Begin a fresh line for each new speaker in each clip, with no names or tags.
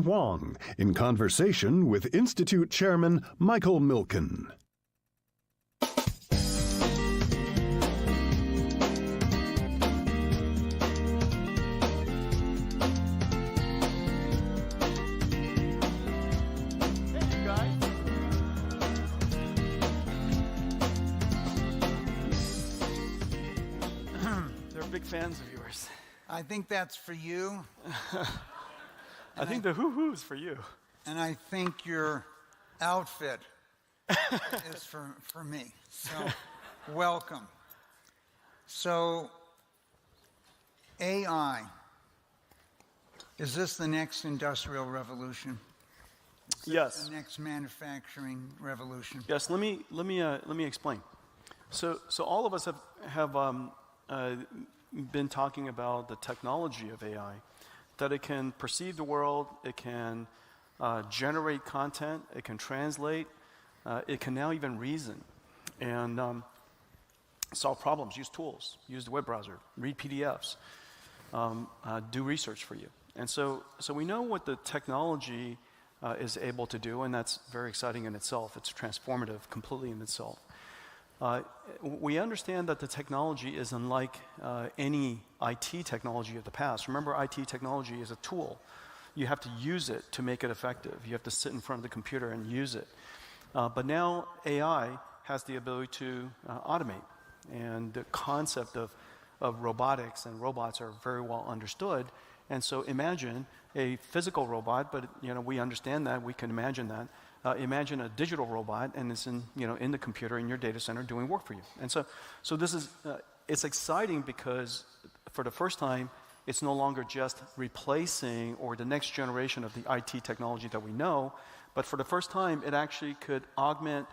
Huang in conversation with Institute Chairman Michael Milken.
Big fans of yours.
I think that's for you.
I think the hoo-hoo's for you.
And I think your outfit is for me. So, welcome. So, AI, is this the next industrial revolution?
Yes.
The next manufacturing revolution?
Yes. Let me explain. So all of us have been talking about the technology of AI, that it can perceive the world, it can generate content, it can translate, it can now even reason and solve problems, use tools, use the web browser, read PDFs, do research for you. And so we know what the technology is able to do, and that's very exciting in itself. It's transformative completely in itself. We understand that the technology is unlike any IT technology of the past. Remember, IT technology is a tool. You have to use it to make it effective. You have to sit in front of the computer and use it. But now AI has the ability to automate. And the concept of robotics and robots are very well understood. And so imagine a physical robot, but we understand that, we can imagine that. Imagine a digital robot, and it's in the computer in your data center doing work for you. And so this is it's exciting because for the first time, it's no longer just replacing or the next generation of the IT technology that we know, but for the first time, it actually could augment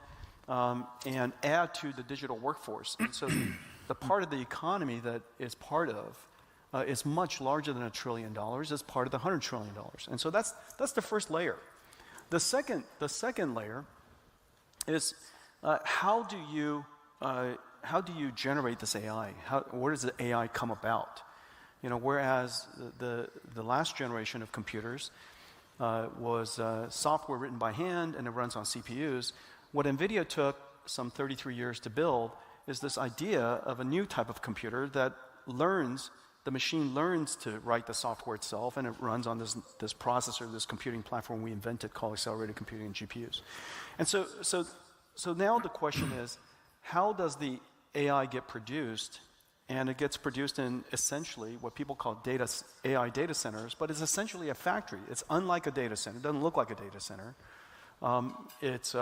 and add to the digital workforce. And so the part of the economy that is part of is much larger than $1 trillion. It's part of the $100 trillion. And so that's the first layer. The second layer is how do you generate this AI? Where does the AI come about? Whereas the last generation of computers was software written by hand and it runs on CPUs. What Nvidia took some 33 years to build is this idea of a new type of computer that the machine learns to write the software itself, and it runs on this processor, this computing platform we invented called accelerated computing and GPUs. And so now the question is, how does the AI get produced? And it gets produced in essentially what people call AI data centers, but it's essentially a factory. It's unlike a data center. It doesn't look like a data center. It's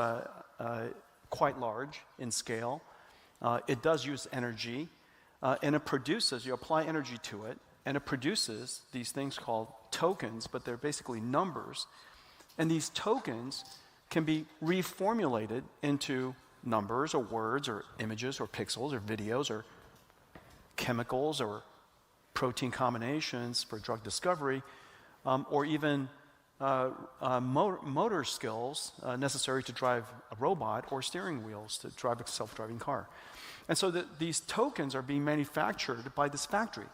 quite large in scale. It does use energy. And it produces, you apply energy to it, and it produces these things called tokens, but they're basically numbers. And these tokens can be reformulated into numbers or words or images or pixels or videos or chemicals or protein combinations for drug discovery, or even motor skills necessary to drive a robot or steering wheels to drive a self-driving car. And so these tokens are being manufactured by this factory.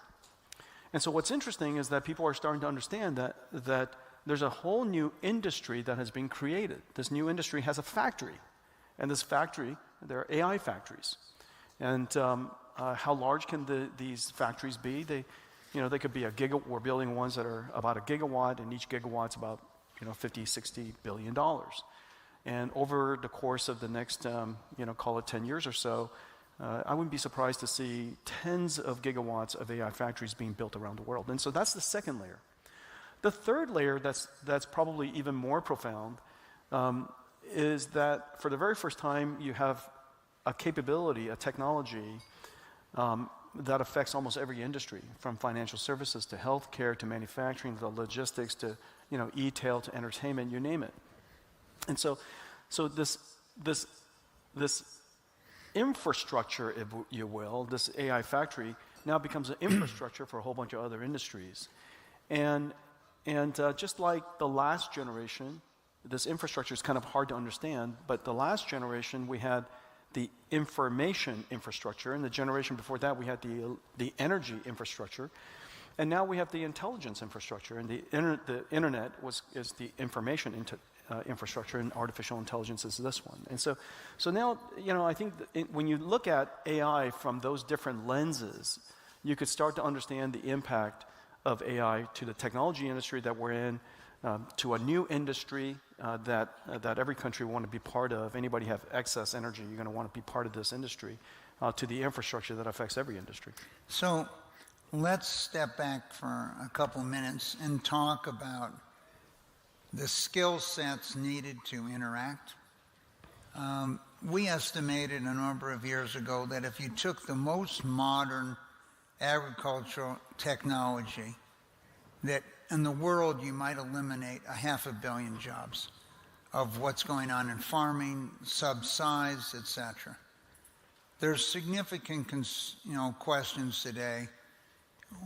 And so what's interesting is that people are starting to understand that there's a whole new industry that has been created. This new industry has a factory. And this factory, there are AI factories. And how large can these factories be? They could be a gigawatt. We're building ones that are about a gigawatt, and each gigawatt's about $50-60 billion. And over the course of the next, call it 10 years or so, I wouldn't be surprised to see tens of gigawatts of AI factories being built around the world. And so that's the second layer. The third layer that's probably even more profound is that for the very first time, you have a capability, a technology that affects almost every industry, from financial services to healthcare to manufacturing to logistics to e-tail to entertainment, you name it. And so this infrastructure, if you will, this AI factory now becomes an infrastructure for a whole bunch of other industries. And just like the last generation, this infrastructure is kind of hard to understand, but the last generation we had the information infrastructure, and the generation before that we had the energy infrastructure. And now we have the intelligence infrastructure, and the internet is the information infrastructure, and artificial intelligence is this one. And so now, I think when you look at AI from those different lenses, you could start to understand the impact of AI to the technology industry that we're in, to a new industry that every country will want to be part of. Anybody have excess energy, you're going to want to be part of this industry, to the infrastructure that affects every industry.
So let's step back for a couple minutes and talk about the skill sets needed to interact. We estimated a number of years ago that if you took the most modern agricultural technology, that in the world you might eliminate 500 million jobs of what's going on in farming, subsides, etc. There's significant questions today.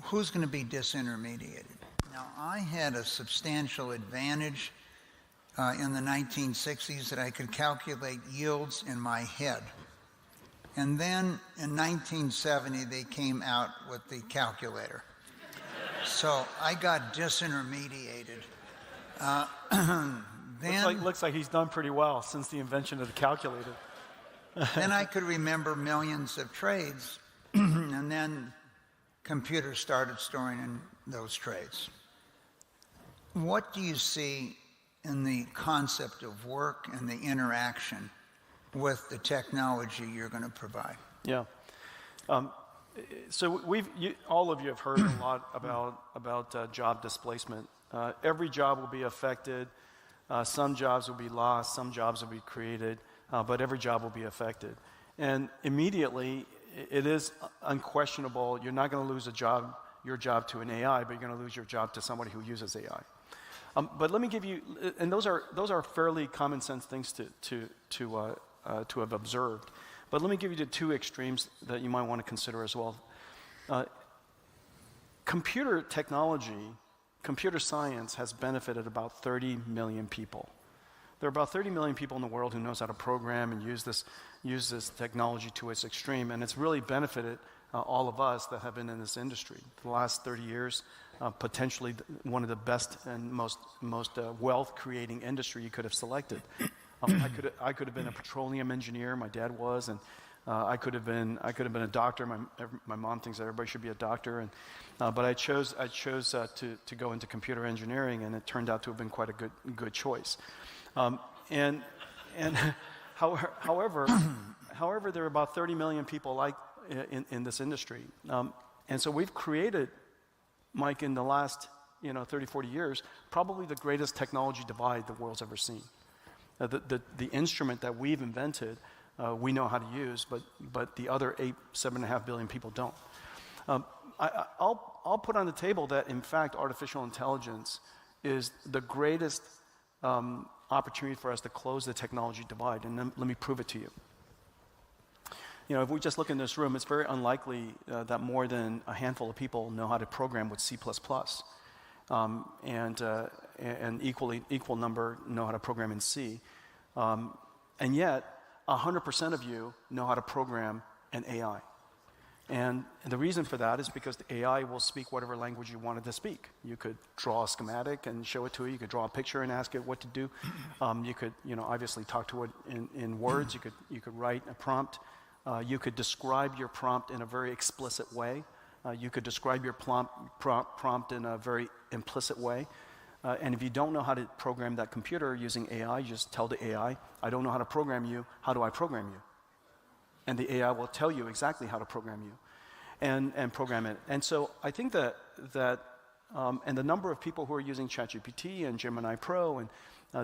Who's going to be disintermediated? Now, I had a substantial advantage in the 1960s that I could calculate yields in my head. And then in 1970, they came out with the calculator. So I got disintermediated.
Looks like he's done pretty well since the invention of the calculator.
Then I could remember millions of trades, and then computers started storing in those trades. What do you see in the concept of work and the interaction with the technology you're going to provide?
Yeah. So all of you have heard a lot about job displacement. Every job will be affected. Some jobs will be lost. Some jobs will be created. But every job will be affected. And immediately, it is unquestionable, you're not going to lose your job to an AI, but you're going to lose your job to somebody who uses AI. But let me give you, and those are fairly common sense things to have observed. But let me give you the two extremes that you might want to consider as well. Computer technology, computer science has benefited about 30 million people. There are about 30 million people in the world who knows how to program and use this technology to its extreme, and it's really benefited all of us that have been in this industry. For the last 30 years, potentially one of the best and most wealth-creating industry you could have selected. I could have been a petroleum engineer. My dad was, and I could have been a doctor. My mom thinks that everybody should be a doctor, and but I chose to go into computer engineering, and it turned out to have been quite a good choice. However, there are about 30 million people in this industry, and so we've created, Mike, in the last 30, 40 years, probably the greatest technology divide the world's ever seen. The instrument that we've invented, we know how to use, but the other 7.5 billion people don't. I'll put on the table that, in fact, artificial intelligence is the greatest opportunity for us to close the technology divide, and let me prove it to you. If we just look in this room, it's very unlikely that more than a handful of people know how to program with C++, and equal number know how to program in C, and yet 100% of you know how to program an AI. And the reason for that is because the AI will speak whatever language you wanted to speak. You could draw a schematic and show it to it. You could draw a picture and ask it what to do. You could, obviously talk to it in words. You could write a prompt. You could describe your prompt in a very explicit way. You could describe your prompt in a very implicit way. And if you don't know how to program that computer using AI, you just tell the AI, I don't know how to program you. How do I program you? And the AI will tell you exactly how to program you and program it. And so I think that and the number of people who are using ChatGPT and Gemini Pro and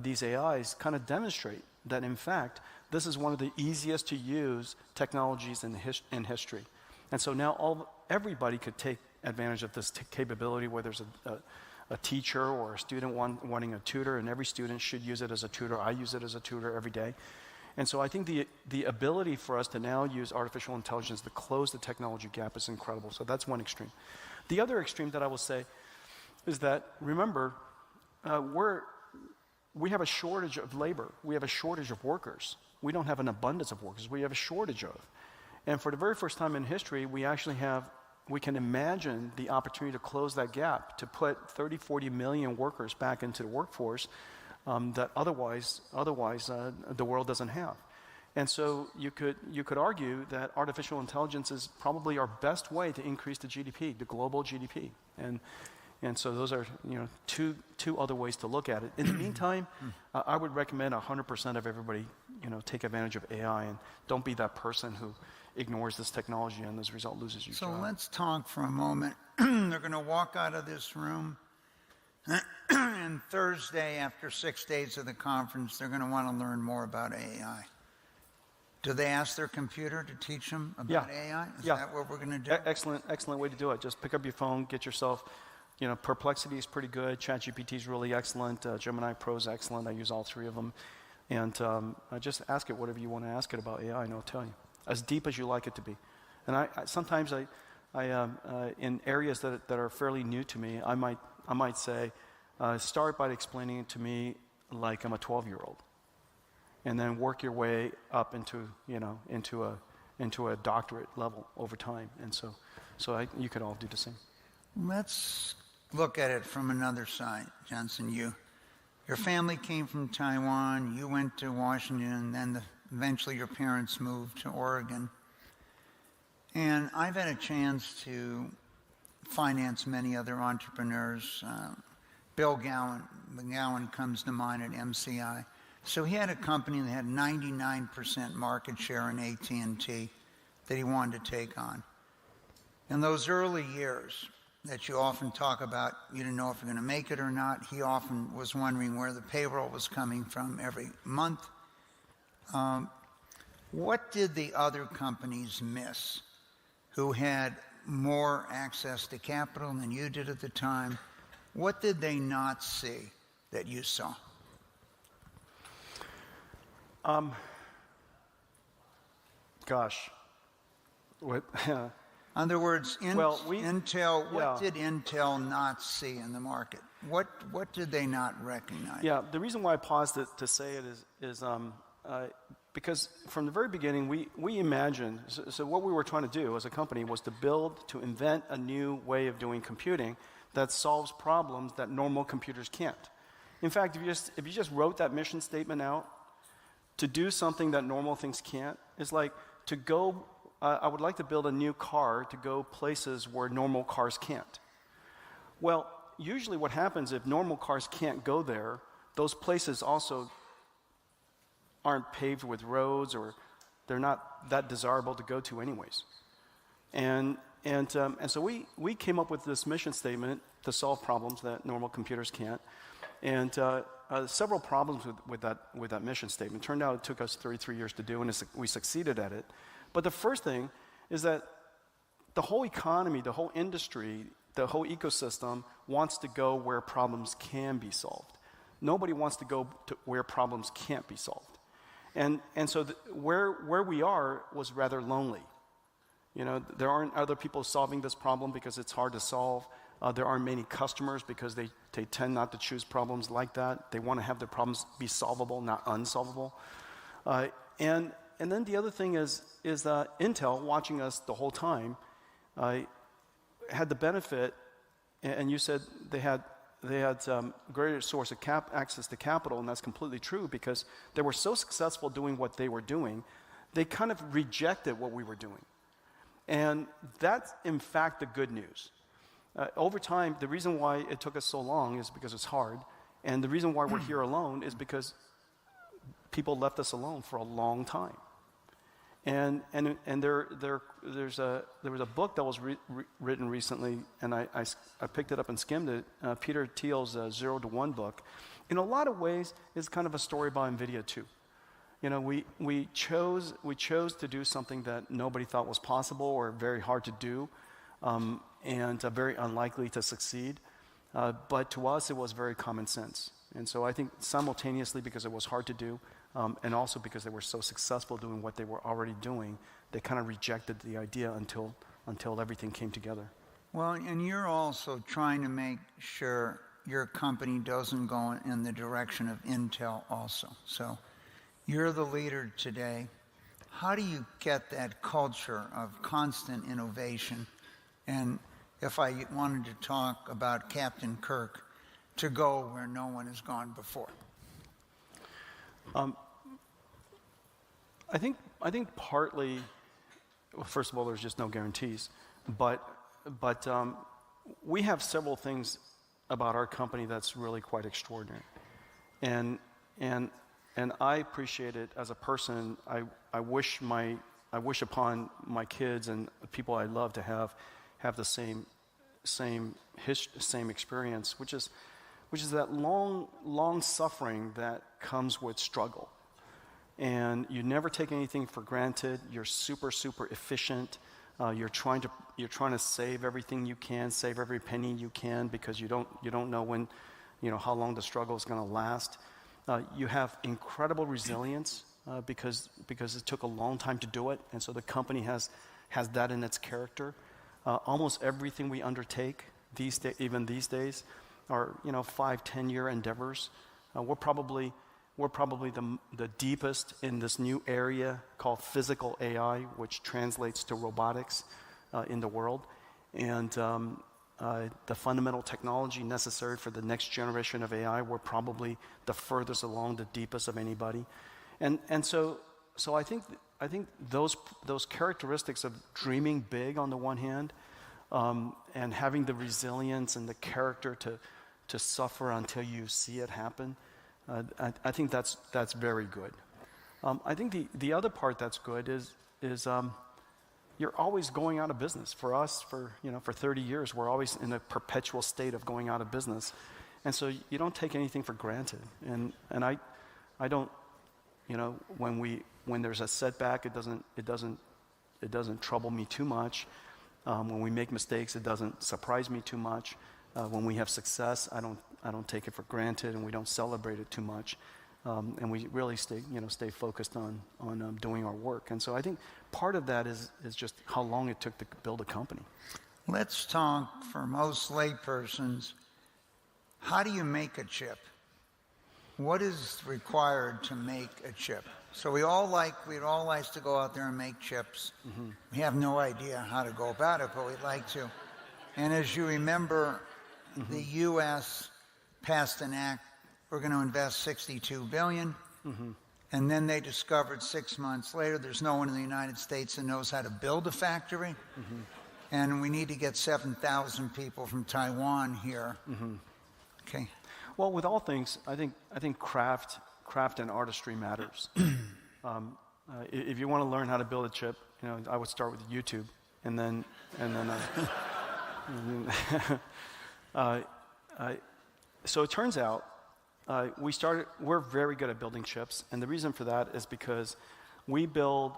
these AIs kind of demonstrate that, in fact, this is one of the easiest to use technologies in history. And so now everybody could take advantage of this capability, whether there's a teacher or a student wanting a tutor, and every student should use it as a tutor. I use it as a tutor every day. And so I think the ability for us to now use artificial intelligence to close the technology gap is incredible. So that's one extreme. The other extreme that I will say is that, remember, we have a shortage of labor. We have a shortage of workers. We don't have an abundance of workers. We have a shortage of. And for the very first time in history, we actually have we can imagine the opportunity to close that gap, to put 30, 40 million workers back into the workforce that otherwise the world doesn't have. And so you could argue that artificial intelligence is probably our best way to increase the GDP, the global GDP. And so those are two other ways to look at it. In the meantime, I would recommend 100% of everybody take advantage of AI, and don't be that person who ignores this technology and as a result loses your job.
So let's talk for a moment. They're going to walk out of this room, and Thursday, after 6 days of the conference, they're going to want to learn more about AI. Do they ask their computer to teach them about AI? Is that what we're going to do?
Excellent way to do it. Just pick up your phone, get yourself, Perplexity is pretty good, ChatGPT is really excellent, Gemini Pro is excellent, I use all three of them. And just ask it whatever you want to ask it about AI, and it'll tell you. As deep as you like it to be. And sometimes in areas that are fairly new to me, I might say, start by explaining it to me like I'm a 12-year-old. And then work your way up into a doctorate level over time. And so you could all do the same.
Let's look at it from another side, Jensen. Your family came from Taiwan, you went to Washington, and then eventually your parents moved to Oregon. And I've had a chance to finance many other entrepreneurs. Bill McGowan comes to mind at MCI. So he had a company that had 99% market share in AT&T that he wanted to take on. In those early years that you often talk about, you didn't know if you're going to make it or not. He often was wondering where the payroll was coming from every month. What did the other companies miss who had more access to capital than you did at the time? What did they not see that you saw?
Gosh. What?
In other words, Intel. What
Yeah.
did Intel not see in the market? What did they not recognize?
Yeah, the reason why I paused it to say it is because from the very beginning we imagined. So what we were trying to do as a company was to invent a new way of doing computing that solves problems that normal computers can't. In fact, if you just wrote that mission statement out, to do something that normal things can't, is like to go. I would like to build a new car to go places where normal cars can't. Well, usually what happens if normal cars can't go there, those places also aren't paved with roads, or they're not that desirable to go to anyways. And so we came up with this mission statement to solve problems that normal computers can't. And several problems with that mission statement. Turned out it took us 33 years to do, and we succeeded at it. But the first thing is that the whole economy, the whole industry, the whole ecosystem wants to go where problems can be solved. Nobody wants to go to where problems can't be solved. And so where we are was rather lonely. There aren't other people solving this problem because it's hard to solve. There aren't many customers because they tend not to choose problems like that. They want to have their problems be solvable, not unsolvable. And then the other thing is Intel, watching us the whole time, had the benefit, and you said they had greater source of access to capital, and that's completely true because they were so successful doing what they were doing, they kind of rejected what we were doing. And that's, in fact, the good news. Over time, the reason why it took us so long is because it's hard, and the reason why we're here alone is because people left us alone for a long time. And there was a book that was written recently, and I picked it up and skimmed it. Peter Thiel's 0 to 1 book. In a lot of ways, it's kind of a story about Nvidia too. We chose to do something that nobody thought was possible or very hard to do, and very unlikely to succeed. But to us, it was very common sense. And so I think simultaneously, because it was hard to do, and also because they were so successful doing what they were already doing, they kind of rejected the idea until everything came together.
Well, and you're also trying to make sure your company doesn't go in the direction of Intel also. So you're the leader today. How do you get that culture of constant innovation and if I wanted to talk about Captain Kirk, to go where no one has gone before?
I think partly, well, first of all, there's just no guarantees, but we have several things about our company that's really quite extraordinary, and I appreciate it as a person. I wish upon my kids and the people I love to have the same experience, which is that long suffering that comes with struggle. And you never take anything for granted. You're super efficient. You're trying to save everything you can, save every penny you can, because you don't know when, how long the struggle is going to last. You have incredible resilience because it took a long time to do it, and so the company has that in its character. Almost everything we undertake even these days are 5-10 year endeavors. We're probably the deepest in this new area called physical AI, which translates to robotics in the world. And the fundamental technology necessary for the next generation of AI, we're probably the furthest along, the deepest of anybody. And so I think those characteristics of dreaming big on the one hand, and having the resilience and the character to suffer until you see it happen, I think that's very good. I think the other part that's good is you're always going out of business. For us, for 30 years, we're always in a perpetual state of going out of business, and so you don't take anything for granted. And I don't, when there's a setback, it doesn't trouble me too much. When we make mistakes, it doesn't surprise me too much. When we have success, I don't take it for granted, and we don't celebrate it too much. And we really stay focused on doing our work. And so I think part of that is just how long it took to build a company.
Let's talk, for most laypersons, how do you make a chip? What is required to make a chip? So we'd all like to go out there and make chips. Mm-hmm. We have no idea how to go about it, but we'd like to. And as you remember, mm-hmm. the U.S. passed an act. We're going to invest $62 billion. Mm-hmm. And then they discovered 6 months later there's no one in the United States that knows how to build a factory. Mm-hmm. And we need to get 7,000 people from Taiwan here. Mm-hmm. Okay.
Well, with all things, I think craft and artistry matters. If you want to learn how to build a chip, I would start with YouTube, and then so it turns out we're very good at building chips, and the reason for that is because we build,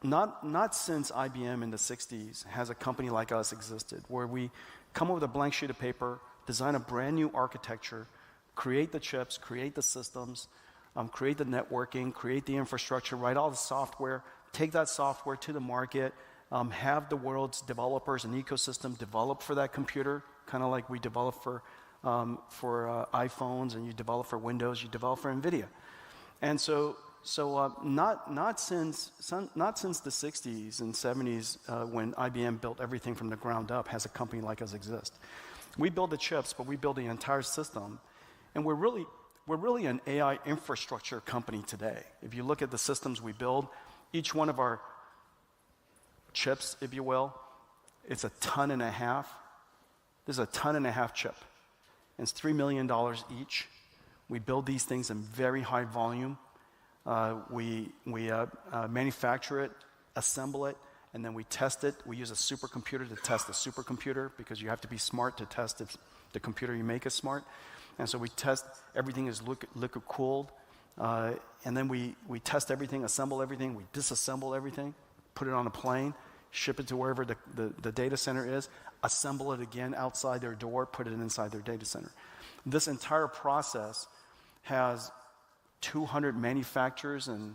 not since IBM in the 60s has a company like us existed, where we come up with a blank sheet of paper, design a brand new architecture, create the chips, create the systems, create the networking, create the infrastructure, write all the software, take that software to the market, have the world's developers and ecosystem develop for that computer, kind of like we develop for iPhones, and you develop for Windows, you develop for Nvidia. And so not since the 60s and 70s when IBM built everything from the ground up has a company like us exist. We build the chips, but we build the entire system, and we're really an AI infrastructure company today. If you look at the systems we build, each one of our chips, if you will, it's 1.5 tons. This is 1.5 tons chip. And it's $3 million each. We build these things in very high volume. We manufacture it, assemble it, and then we test it. We use a supercomputer to test the supercomputer, because you have to be smart to test if the computer you make is smart. And so we test everything is liquid cooled, and then we test everything, assemble everything, we disassemble everything, put it on a plane, ship it to wherever the data center is, assemble it again outside their door, put it inside their data center. This entire process has 200 manufacturers and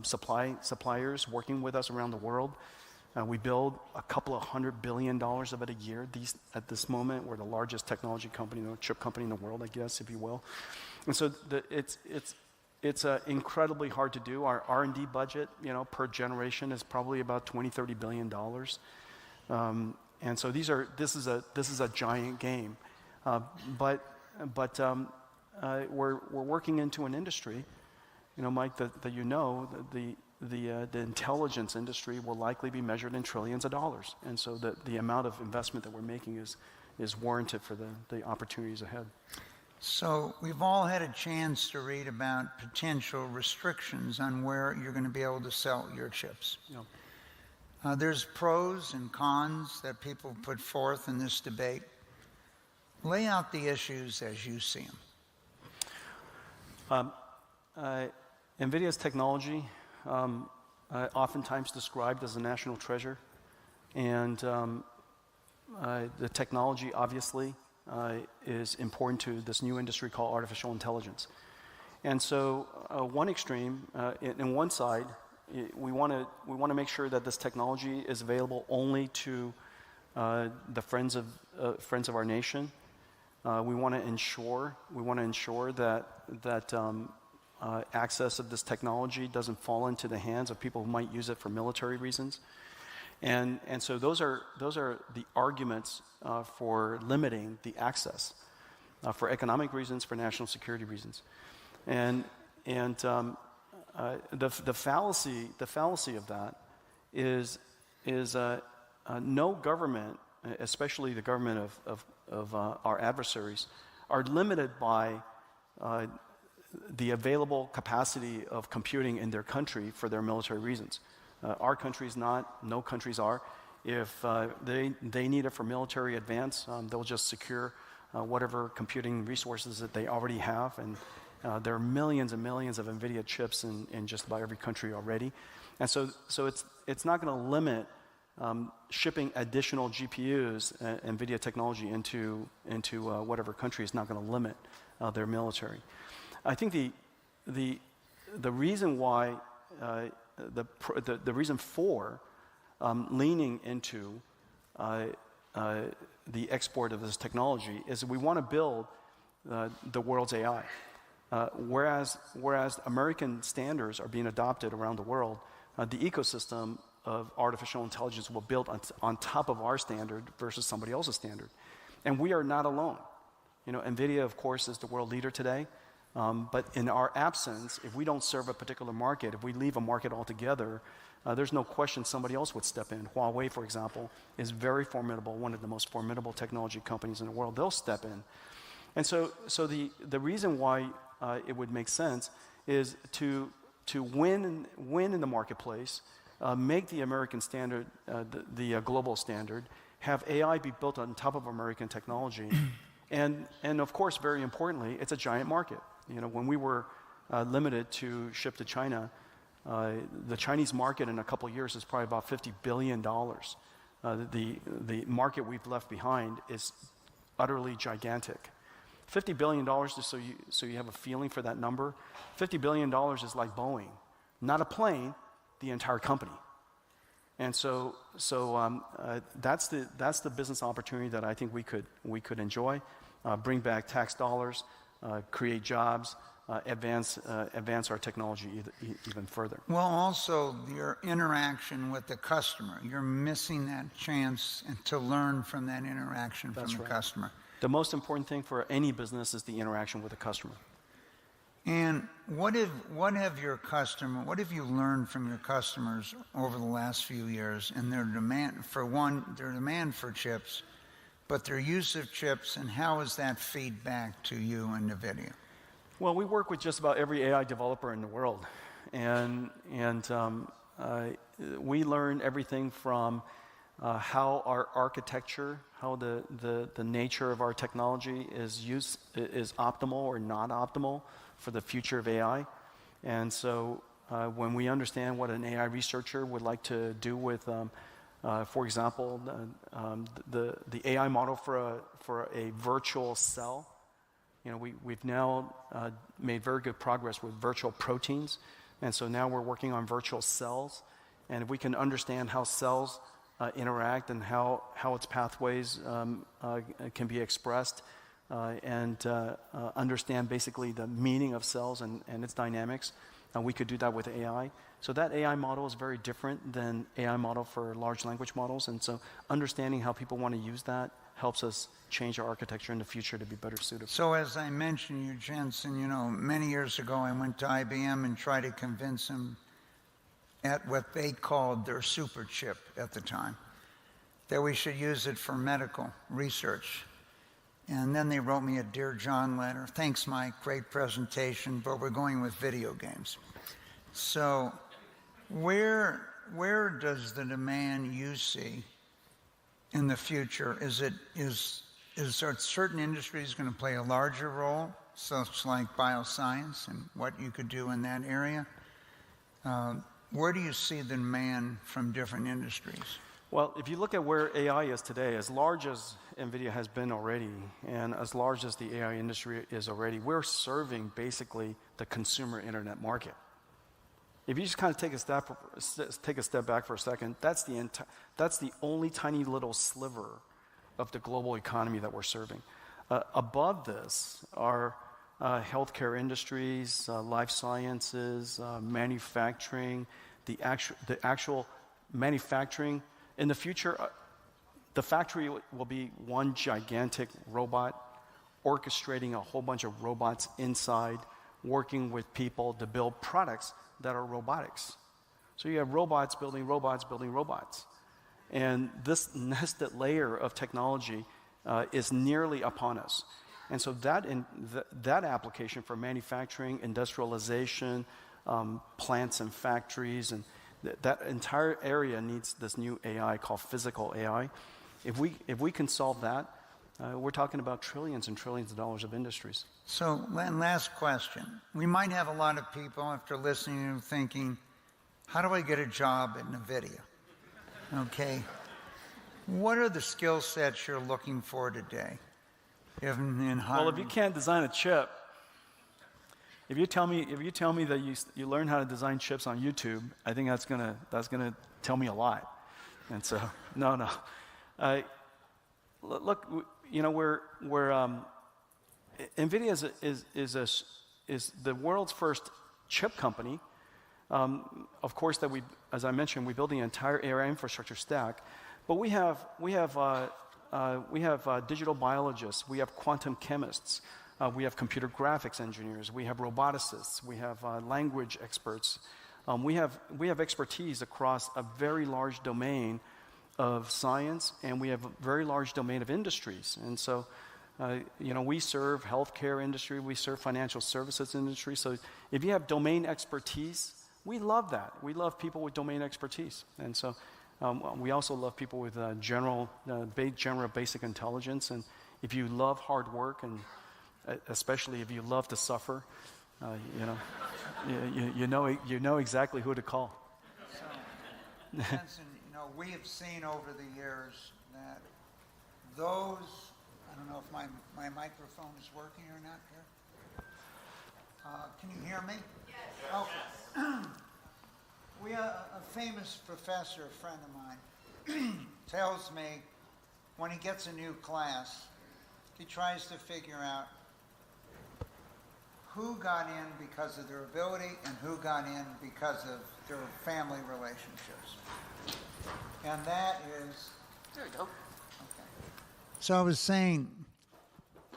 suppliers working with us around the world. We build a couple of $100 billion of it a year. At this moment, we're the largest technology company, chip company in the world, I guess, if you will. And so it's incredibly hard to do. Our R&D budget, per generation is probably about $20-30 billion. And so this is a giant game, but we're working into an industry, Mike, that the intelligence industry will likely be measured in trillions of dollars, and so the amount of investment that we're making is warranted for the opportunities ahead.
So we've all had a chance to read about potential restrictions on where you're going to be able to sell your chips.
Yeah.
There's pros and cons that people put forth in this debate. Lay out the issues as you see them.
NVIDIA's technology, oftentimes described as a national treasure, and the technology obviously is important to this new industry called artificial intelligence. And so one extreme, in one side, we want to make sure that this technology is available only to the friends of our nation. We want to ensure that access of this technology doesn't fall into the hands of people who might use it for military reasons. And so those are the arguments for limiting the access, for economic reasons, for national security reasons. And the fallacy of that is no government, especially the government of our adversaries, are limited by the available capacity of computing in their country for their military reasons. Our country's not, no countries are. If they need it for military advance, they'll just secure whatever computing resources that they already have. And there are millions and millions of NVIDIA chips in just about every country already. And so it's not going to limit shipping additional GPUs, NVIDIA technology into whatever country. Is not going to limit their military. I think the reason why the reason for leaning into the export of this technology is we want to build the world's AI. Whereas American standards are being adopted around the world, the ecosystem of artificial intelligence will build on top of our standard versus somebody else's standard. And we are not alone. NVIDIA, of course, is the world leader today. But in our absence, if we don't serve a particular market, if we leave a market altogether, there's no question somebody else would step in. Huawei, for example, is very formidable, one of the most formidable technology companies in the world. They'll step in. And so the reason why it would make sense is to win in the marketplace, make the American standard the global standard, have AI be built on top of American technology, and of course, very importantly, it's a giant market. When we were limited to ship to China, the Chinese market in a couple of years is probably about $50 billion. The market we've left behind is utterly gigantic. $50 billion, just so you have a feeling for that number, $50 billion is like Boeing. Not a plane, the entire company. And so that's the business opportunity that I think we could enjoy, bring back tax dollars, create jobs, advance our technology even further.
Well, also your interaction with the customer. You're missing that chance to learn from that interaction from the customer.
The most important thing for any business is the interaction with the customer.
And what have you learned from your customers over the last few years in their demand for chips, but their use of chips, and how does that feed back to you and NVIDIA?
Well, we work with just about every AI developer in the world, and we learn everything from how our architecture, how the nature of our technology is optimal or not optimal for the future of AI. And so when we understand what an AI researcher would like to do with, for example, the AI model for a virtual cell, we've now made very good progress with virtual proteins. And so now we're working on virtual cells. And if we can understand how cells interact and how its pathways can be expressed, and understand basically the meaning of cells and its dynamics, we could do that with AI. So that AI model is very different than AI model for large language models. And so understanding how people want to use that helps us change our architecture in the future to be better suited.
So as I mentioned you, Jensen, you know, many years ago I went to IBM and tried to convince them at what they called their super chip at the time, that we should use it for medical research. And then they wrote me a Dear John letter. Thanks, Mike, great presentation, but we're going with video games. So where does the demand you see in the future? Is there certain industries going to play a larger role, such like bioscience and what you could do in that area? Where do you see the demand from different industries?
Well, if you look at where AI is today, as large as Nvidia has been already, and as large as the AI industry is already, we're serving basically the consumer internet market. If you just kind of take a step back for a second, that's the only tiny little sliver of the global economy that we're serving. Above this are healthcare industries, life sciences, manufacturing, the actual manufacturing. In the future, the factory will be one gigantic robot orchestrating a whole bunch of robots inside, working with people to build products that are robotics. So you have robots building robots building robots. And this nested layer of technology is nearly upon us. And so that application for manufacturing, industrialization, plants and factories, and that entire area needs this new AI called physical AI. If we can solve that, we're talking about trillions and trillions of dollars of industries.
So, last question. We might have a lot of people after listening to you thinking, how do I get a job at Nvidia? Okay. What are the skill sets you're looking for today?
Well, if you can't design a chip, if you tell me that you learn how to design chips on YouTube, I think that's gonna tell me a lot. And so no. Look, you know, we're Nvidia is the world's first chip company. Of course, that as I mentioned, we build the entire AI infrastructure stack, but we have digital biologists, we have quantum chemists, we have computer graphics engineers, we have roboticists, we have language experts. We have expertise across a very large domain of science, and we have a very large domain of industries. And so, you know, we serve healthcare industry, we serve financial services industry. So if you have domain expertise, we love that. We love people with domain expertise. And so we also love people with general basic intelligence. And if you love hard work, and especially if you love to suffer, you know exactly who to call.
So, Jensen, you know, we have seen over the years that those, I don't know if my microphone is working or not here. Can you hear me? Yes. Okay. We have a famous professor, a friend of mine, tells me when he gets a new class, he tries to figure out who got in because of their ability and who got in because of their family relationships. And that is...
There you go.
Okay. So I was saying,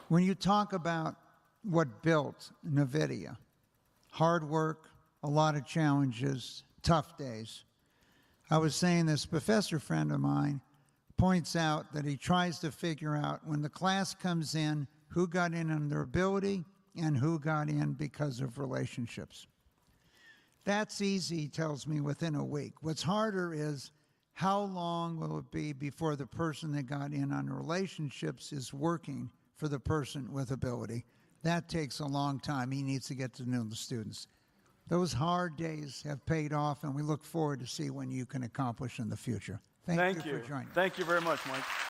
when you talk about what built Nvidia, hard work, a lot of challenges, tough days. I was saying this professor friend of mine points out that he tries to figure out when the class comes in, who got in on their ability and who got in because of relationships. That's easy, he tells me, within a week. What's harder is how long will it be before the person that got in on relationships is working for the person with ability. That takes a long time. He needs to get to know the students. Those hard days have paid off, and we look forward to see what you can accomplish in the future. Thank you for joining.
Thank you very much, Mike.